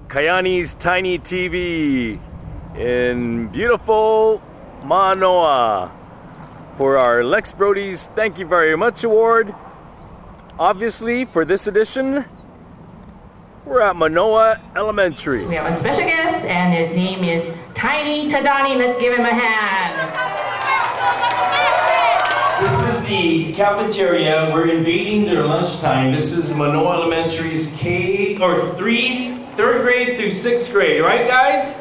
Kayani's Tiny TV in beautiful Manoa for our Lex Brodies Thank You Very Much Award. Obviously, for this edition, we're at Manoa Elementary. We have a special guest, and his name is Tiny Tadani. Let's give him a hand. This is the cafeteria. We're invading their lunchtime. This is Manoa Elementary's third grade through 6th grade, right guys? All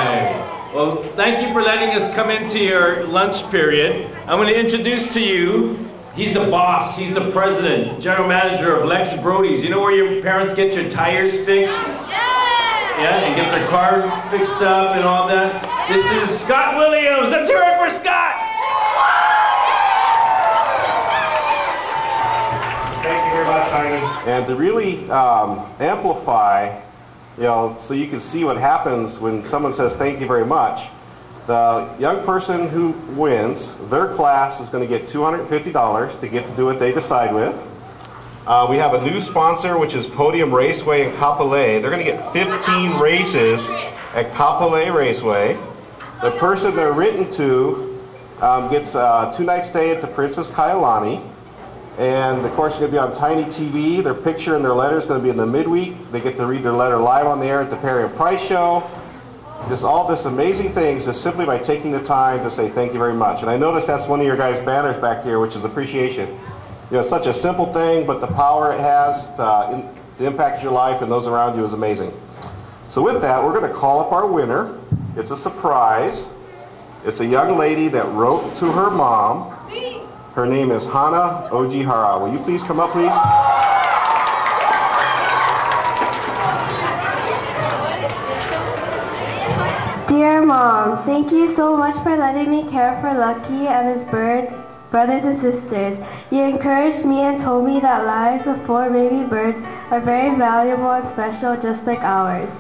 right. Well, thank you for letting us come into your lunch period. I'm going to introduce to you, he's the boss, he's the president, general manager of Lex Brodies. You know where your parents get your tires fixed? Yeah, and get their car fixed up and all that. This is Scott Williams. Let's hear it for Scott. Thank you very much, Tiny. And to really amplify, so you can see what happens when someone says thank you very much, the young person who wins, their class is going to get $250 to get to do what they decide with. We have a new sponsor, which is Podium Raceway in Kapolei. They're going to get 15 races at Kapolei Raceway. The person they're written to gets a 2-night stay at the Princess Kailani. And of course, it's going to be on Tiny TV. Their picture and their letter is going to be in the midweek. They get to read their letter live on the air at the Perry and Price Show. All this amazing things just simply by taking the time to say thank you very much. And I noticed that's one of your guys' banners back here, which is appreciation. It's such a simple thing, but the power it has to impact your life and those around you is amazing. So with that, we're going to call up our winner. It's a surprise. It's a young lady that wrote to her mom. Her name is Hana Ojihara. Will you please come up, please? Dear Mom, thank you so much for letting me care for Lucky and his brothers and sisters. You encouraged me and told me that lives of 4 baby birds are very valuable and special, just like ours.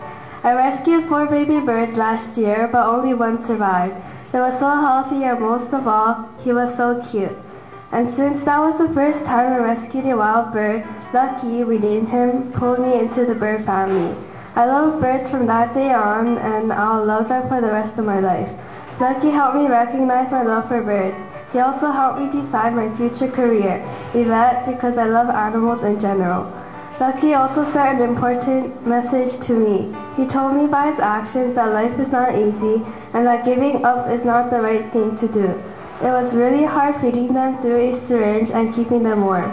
I rescued 4 baby birds last year, but only one survived. It was so healthy, and most of all, he was so cute. And since that was the first time I rescued a wild bird, Lucky, we named him, pulled me into the bird family. I loved birds from that day on, and I'll love them for the rest of my life. Lucky helped me recognize my love for birds. He also helped me decide my future career, vet, because I love animals in general. Lucky also sent an important message to me. He told me by his actions that life is not easy and that giving up is not the right thing to do. It was really hard feeding them through a syringe and keeping them warm.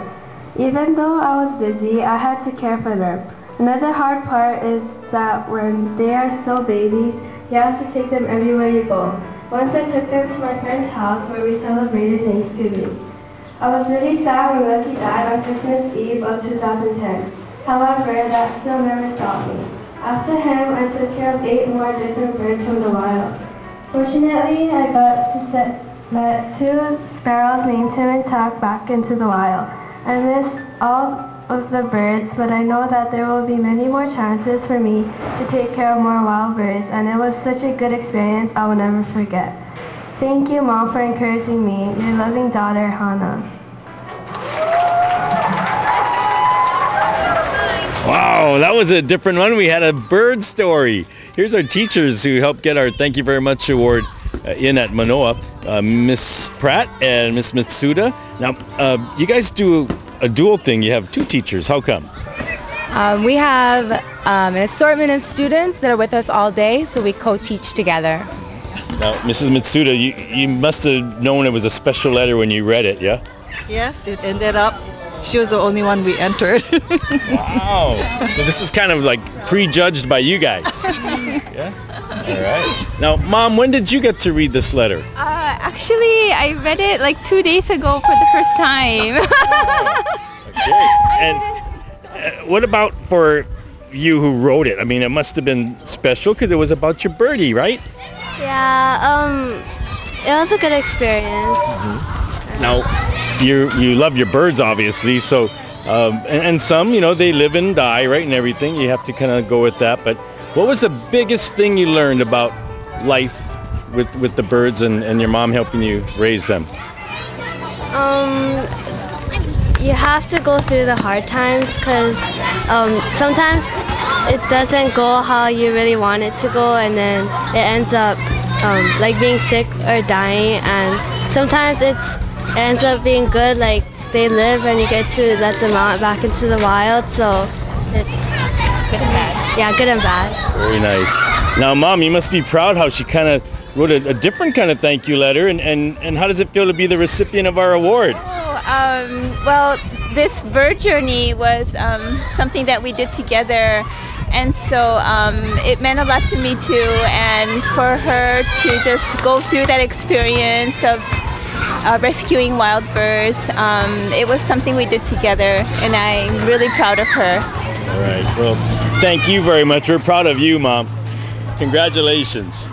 Even though I was busy, I had to care for them. Another hard part is that when they are still babies, you have to take them everywhere you go. Once I took them to my friend's house where we celebrated Thanksgiving. I was really sad when Lucky died on Christmas Eve of 2010. However, that still never stopped me. After him, I took care of 8 more different birds from the wild. Fortunately, I got to let 2 sparrows named Tim and Tuck back into the wild. I miss all of the birds, but I know that there will be many more chances for me to take care of more wild birds, and it was such a good experience I will never forget. Thank you, Mom, for encouraging me. Your loving daughter, Hana. Wow, that was a different one. We had a bird story. Here's our teachers who helped get our Thank You Very Much award in at Manoa, Miss Pratt and Miss Mitsuda. Now, you guys do a dual thing. You have 2 teachers. How come? We have an assortment of students that are with us all day, so we co-teach together. Now, Mrs. Mitsuda, you must have known it was a special letter when you read it, yeah? Yes, it ended up, she was the only one we entered. Wow. So this is kind of like prejudged by you guys. Yeah? All right. Now, Mom, when did you get to read this letter? Actually, I read it like 2 days ago for the first time. Okay. And what about for you who wrote it? I mean, it must have been special because it was about your birdie, right? Yeah, it was a good experience. Mm-hmm. Now, you love your birds, obviously, so, and some, they live and die, right, and everything. You have to kind of go with that. But what was the biggest thing you learned about life with the birds and your mom helping you raise them? you have to go through the hard times because sometimes it doesn't go how you really want it to go, and then it ends up like being sick or dying, and sometimes it ends up being good, like they live and you get to let them out back into the wild, so it's Good and bad. yeah, good and bad. Very nice. Now, Mom, you must be proud how she kind of wrote a different kind of thank you letter, and how does it feel to be the recipient of our award? Well, this bird journey was something that we did together, and so it meant a lot to me too, and for her to just go through that experience of rescuing wild birds, it was something we did together, and I'm really proud of her. All right. Well, thank you very much. We're proud of you, Mom. Congratulations.